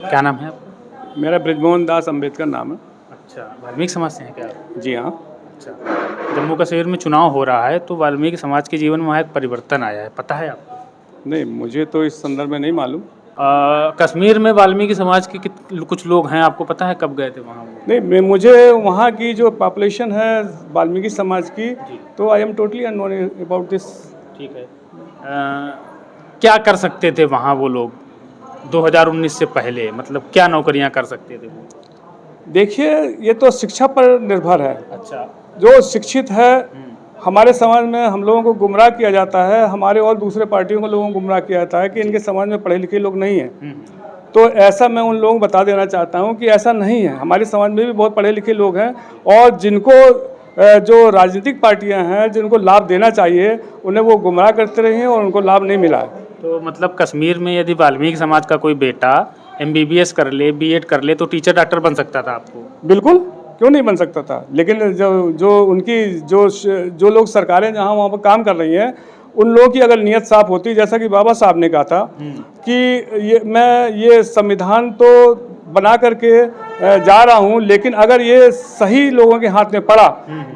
क्या नाम है आपका? मेरा ब्रिजमोहन दास अम्बेडकर नाम है। अच्छा, वाल्मीकि समाज से हैं क्या आप? जी हाँ। अच्छा, जम्मू कश्मीर में चुनाव हो रहा है तो वाल्मीकि समाज के जीवन में वहाँ एक परिवर्तन आया है, पता है आपको? नहीं, मुझे तो इस संदर्भ में नहीं मालूम। कश्मीर में वाल्मीकि समाज के कुछ लोग हैं, आपको पता है कब गए थे वहाँ वो? नहीं, मुझे वहाँ की जो पॉपुलेशन है वाल्मीकि समाज की, जी। तो I am totally unknown about this. ठीक है। क्या कर सकते थे वहाँ वो लोग 2019 से पहले, मतलब क्या नौकरियाँ कर सकते थे वो? देखिए, ये तो शिक्षा पर निर्भर है। अच्छा। जो शिक्षित है, हमारे समाज में हम लोगों को गुमराह किया जाता है, हमारे और दूसरे पार्टियों को लोगों को गुमराह किया जाता है कि इनके समाज में पढ़े लिखे लोग नहीं हैं। तो ऐसा मैं उन लोगों को बता देना चाहता हूं कि ऐसा नहीं है। हमारे समाज में भी बहुत पढ़े लिखे लोग हैं और जिनको जो राजनीतिक पार्टियां हैं जिनको लाभ देना चाहिए, उन्हें वो गुमराह करते रहे हैं और उनको लाभ नहीं मिला है। तो मतलब कश्मीर में यदि वाल्मीकि समाज का कोई बेटा MBBS कर ले, B.Ed कर ले तो टीचर डॉक्टर बन सकता था आपको? बिल्कुल, क्यों नहीं बन सकता था। लेकिन जो लोग सरकारें जहां वहां पर काम कर रही हैं, उन लोगों की अगर नीयत साफ होती, जैसा कि बाबा साहब ने कहा था कि मैं ये संविधान तो बना करके जा रहा हूं, लेकिन अगर ये सही लोगों के हाथ में पड़ा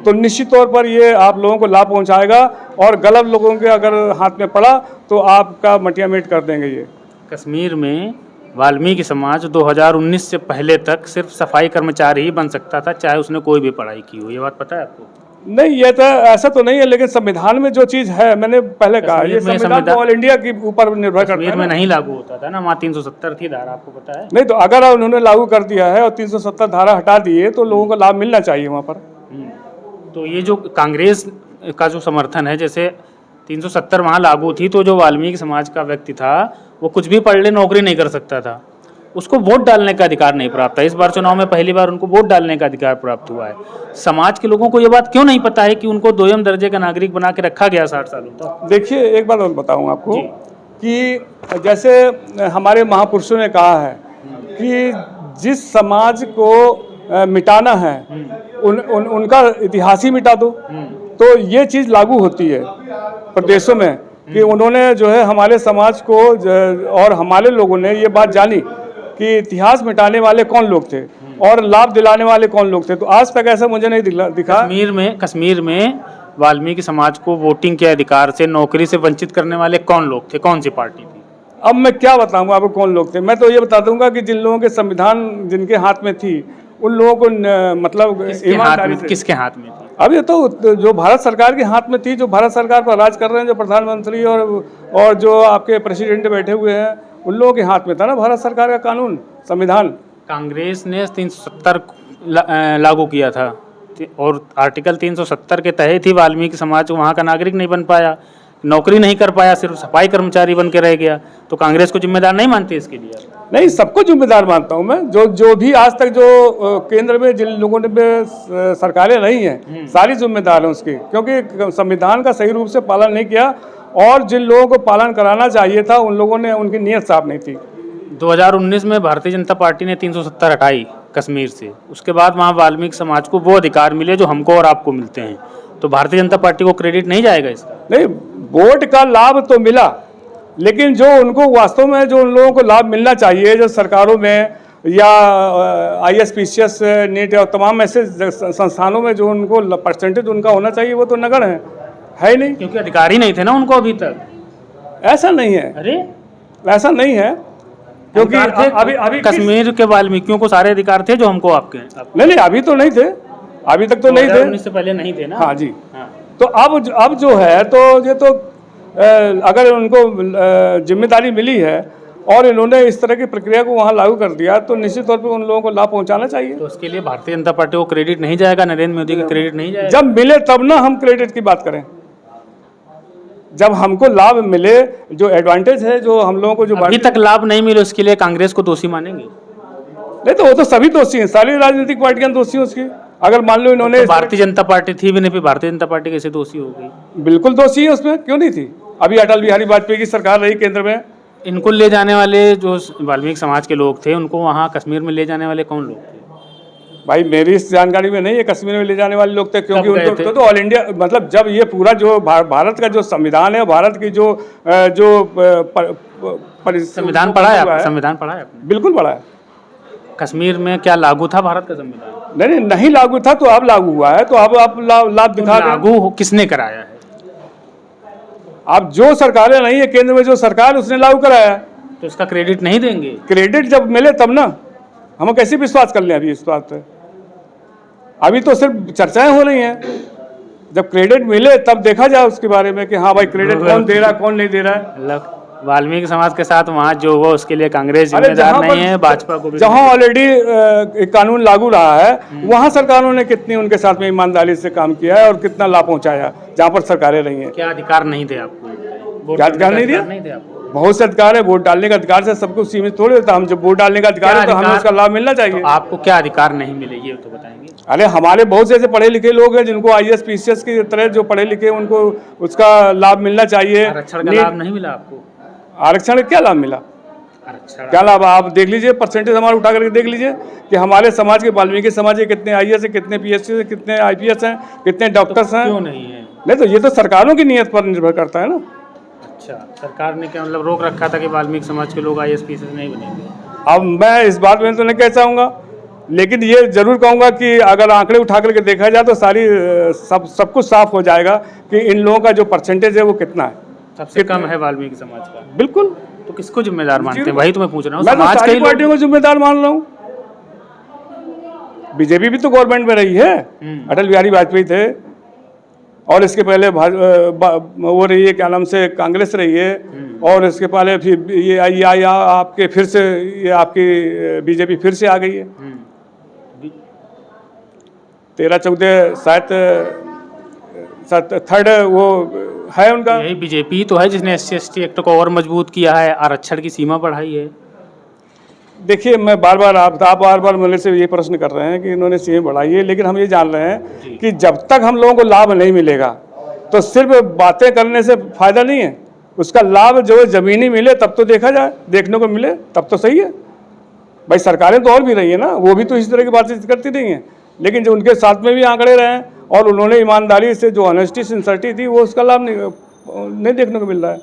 तो निश्चित तौर पर ये आप लोगों को लाभ पहुंचाएगा, और गलत लोगों के अगर हाथ में पड़ा तो आपका मटिया मेट कर देंगे। ये कश्मीर में वाल्मीकि समाज 2019 से पहले तक सिर्फ सफाई कर्मचारी ही बन सकता था, चाहे उसने कोई भी पढ़ाई की हो। ये बात पता है आपको? नहीं, ये तो ऐसा तो नहीं है, लेकिन संविधान में जो चीज़ है, मैंने पहले कहा, ये संविधान तो ऑल इंडिया के ऊपर निर्भर करता है। कश्मीर में नहीं लागू होता था ना, वहाँ 370 थी धारा, आपको पता है? नहीं, तो अगर उन्होंने लागू कर दिया है और 370 धारा हटा दिए तो लोगों को लाभ मिलना चाहिए वहाँ पर। तो ये जो कांग्रेस का जो समर्थन है, जैसे 370 वहाँ लागू थी तो जो वाल्मीकि समाज का व्यक्ति था वो कुछ भी पढ़ ले, नौकरी नहीं कर सकता था, उसको वोट डालने का अधिकार नहीं प्राप्त था। इस बार चुनाव में पहली बार उनको वोट डालने का अधिकार प्राप्त हुआ है। समाज के लोगों को ये बात क्यों नहीं पता है कि उनको दोयम दर्जे का नागरिक बना के रखा गया 60 सालों तक? देखिए, एक बात और बताऊं आपको कि जैसे हमारे महापुरुषों ने कहा है कि जिस समाज को मिटाना है उनका इतिहास ही मिटा दो। तो ये चीज़ लागू होती है प्रदेशों में कि उन्होंने जो है हमारे समाज को और हमारे लोगों ने ये बात जानी कि इतिहास मिटाने वाले कौन लोग थे और लाभ दिलाने वाले कौन लोग थे। तो आज तक ऐसा मुझे नहीं दिखा। कश्मीर में वाल्मीकि समाज को वोटिंग के अधिकार से, नौकरी से वंचित करने वाले कौन लोग थे, कौन सी पार्टी थी? अब मैं क्या बताऊंगा आपको कौन लोग थे। मैं तो ये बता दूंगा कि जिन लोगों के संविधान जिनके हाथ में थी, उन लोगों को मतलब ईमानदारी से। किसके हाथ में थी? अब ये तो जो भारत सरकार के हाथ में थी, जो भारत सरकार पर राज कर रहे हैं, जो प्रधानमंत्री और जो आपके प्रेसिडेंट बैठे हुए हैं, उन लोगों के हाथ में था ना भारत सरकार का कानून, संविधान। कांग्रेस ने 370 लागू किया था और आर्टिकल 370 के तहत ही वाल्मीकि समाज वहाँ का नागरिक नहीं बन पाया, नौकरी नहीं कर पाया, सिर्फ सफाई कर्मचारी बन के रह गया। तो कांग्रेस को जिम्मेदार नहीं मानते इसके लिए? नहीं, सबको जिम्मेदार मानता हूं मैं। जो भी आज तक जो केंद्र में जिन लोगों ने सरकारें रही हैं, सारी जिम्मेदार हैं उसकी, क्योंकि संविधान का सही रूप से पालन नहीं किया और जिन लोगों को पालन कराना चाहिए था उन लोगों ने, उनकी नीयत साफ नहीं थी। 2019 में भारतीय जनता पार्टी ने 370 हटाई कश्मीर से, उसके बाद वहाँ वाल्मीकि समाज को वो अधिकार मिले जो हमको और आपको मिलते हैं। तो भारतीय जनता पार्टी को क्रेडिट नहीं जाएगा इसका? नहीं, वोट का लाभ तो मिला, लेकिन जो उनको वास्तव में जो उन लोगों को लाभ मिलना चाहिए, जो सरकारों में या ISPCS, नीट और तमाम ऐसे संस्थानों में जो उनको परसेंटेज उनका होना चाहिए, वो तो नगण्य है ही नहीं। क्योंकि अधिकार ही नहीं थे ना उनको अभी तक। ऐसा नहीं है। अरे ऐसा नहीं है, क्योंकि अभी कश्मीर के वाल्मीकियों को सारे अधिकार थे जो हमको आपके नहीं, अभी तो नहीं थे, अभी तक तो नहीं थे। 2019 से पहले नहीं थे ना। हाँ जी। हाँ। तो अब जो है, तो ये तो अगर उनको जिम्मेदारी मिली है और इन्होंने इस तरह की प्रक्रिया को वहाँ लागू कर दिया, तो निश्चित तौर पर उन लोगों को लाभ पहुँचाना चाहिए। तो उसके लिए भारतीय जनता पार्टी को क्रेडिट नहीं जाएगा, नरेंद्र मोदी का क्रेडिट नहीं जाएगा? जब मिले तब ना हम क्रेडिट की बात करें। जब हमको लाभ मिले, जो एडवांटेज है, जो हम लोगों को जो अभी तक लाभ नहीं मिले, उसके लिए कांग्रेस को दोषी मानेंगे? नहीं, तो वो तो सभी दोषी हैं, सारी राजनीतिक पार्टियां दोषी हैं उसकी। अगर मान लो इन्होंने तो भारतीय जनता पार्टी थी भी नहीं, फिर भारतीय जनता पार्टी कैसे दोषी हो गई? बिल्कुल दोषी है उसमें, क्यों नहीं थी। अभी अटल बिहारी वाजपेयी की सरकार रही केंद्र में। इनको ले जाने वाले जो वाल्मीकि समाज के लोग थे, उनको वहाँ कश्मीर में ले जाने वाले कौन लोग थे? भाई, मेरी इस जानकारी में नहीं है कश्मीर में ले जाने वाले लोग थे, क्योंकि उनको तो ऑल इंडिया, मतलब जब ये पूरा जो भारत का जो संविधान है, भारत की जो संविधान पढ़ा है? संविधान पढ़ा है? बिल्कुल पढ़ा है। कश्मीर में क्या लागू था भारत का संविधान? नहीं लागू था तो अब लागू हुआ है, तो अब आप लाभ दिखा रहे हैं। लागू किसने कराया है? आप जो सरकारें नहीं है केंद्र में जो सरकार उसने लागू कराया है। तो इसका क्रेडिट नहीं देंगे? क्रेडिट जब मिले तब ना, हम कैसे विश्वास कर लें अभी इस बात पे? अभी तो सिर्फ चर्चाएं हो रही हैं, जब क्रेडिट मिले तब देखा जाए उसके बारे में कि हाँ भाई क्रेडिट कौन दे रहा है कौन नहीं दे रहा है। मतलब वाल्मीकि समाज के साथ वहाँ जो हुआ उसके लिए कांग्रेस जिम्मेदार नहीं है, भाजपा को भी। जहाँ ऑलरेडी एक कानून लागू रहा है वहाँ सरकारों ने कितनी उनके साथ में ईमानदारी से काम किया है और कितना लाभ पहुंचाया जहाँ पर सरकारें रही हैं। क्या अधिकार नहीं थे आपको? क्या अधिकार नहीं दिया? बहुत से अधिकार है, वोट डालने का अधिकार से सबको सीमित थोड़ी होता। हम जब वोट डालने का अधिकार है तो हमें उसका लाभ मिलना चाहिए। तो आपको क्या अधिकार नहीं मिले ये तो बताएंगे? अरे हमारे बहुत से ऐसे पढ़े लिखे लोग हैं जिनको IAS PCS की तरह जो पढ़े लिखे उनको उसका लाभ मिलना चाहिए। आरक्षण का लाभ नहीं मिला आपको? आरक्षण का क्या लाभ मिला? आरक्षण क्या लाभ? आप देख लीजिए, परसेंटेज हमारे उठा करके देख लीजिए कि हमारे समाज के वाल्मीकि समाज के कितने IAS है, कितने PSC है, कितने IPS हैं, कितने डॉक्टर्स हैं। क्यों नहीं है? नहीं तो ये तो सरकारों की नीयत पर निर्भर करता है ना। अच्छा, सरकार ने क्या मतलब रोक रखा था कि वाल्मीकि समाज के लोग IAS PCS नहीं बनेंगे? अब मैं इस बात में तो नहीं कह चाहूँगा, लेकिन ये जरूर कहूँगा कि अगर आंकड़े उठा करके देखा जाए तो सब कुछ साफ हो जाएगा कि इन लोगों का जो परसेंटेज है वो कितना है। सबसे कम है वाल्मीकि समाज का? बिल्कुल। तो किसको जिम्मेदार मानते हैं? वही तो मैं पूछ रहा हूँ। मैं तो समाज सारी कई पार्टियों को जिम्मेदार मान रहा हूँ। बीजेपी भी तो गवर्नमेंट में रही है, अटल बिहारी वाजपेयी थे, और इसके पहले वो रही है क्या नाम से कांग्रेस रही है, और इसके पहले फिर ये आपके फिर से ये आपकी बीजेपी फिर से आ गई है। 13-14 शायद थर्ड वो है उनका। यही बीजेपी तो है जिसने SC/ST एक्ट को और मजबूत किया है, आरक्षण की सीमा बढ़ाई है। देखिए मैं आप बार बार मेरे से ये प्रश्न कर रहे हैं कि इन्होंने सीमा बढ़ाई है, लेकिन हम ये जान रहे हैं कि जब तक हम लोगों को लाभ नहीं मिलेगा तो सिर्फ बातें करने से फायदा नहीं है। उसका लाभ जो है ज़मीनी मिले तब तो देखा जाए, देखने को मिले तब तो सही है। भाई सरकारें तो और भी रही है ना, वो भी तो इस तरह की बातचीत करती रही हैं, लेकिन जो उनके साथ में भी आंकड़े रहे हैं और उन्होंने ईमानदारी से जो ऑनेस्टी सिंसियरिटी थी वो उसका लाभ नहीं देखने को मिल रहा है।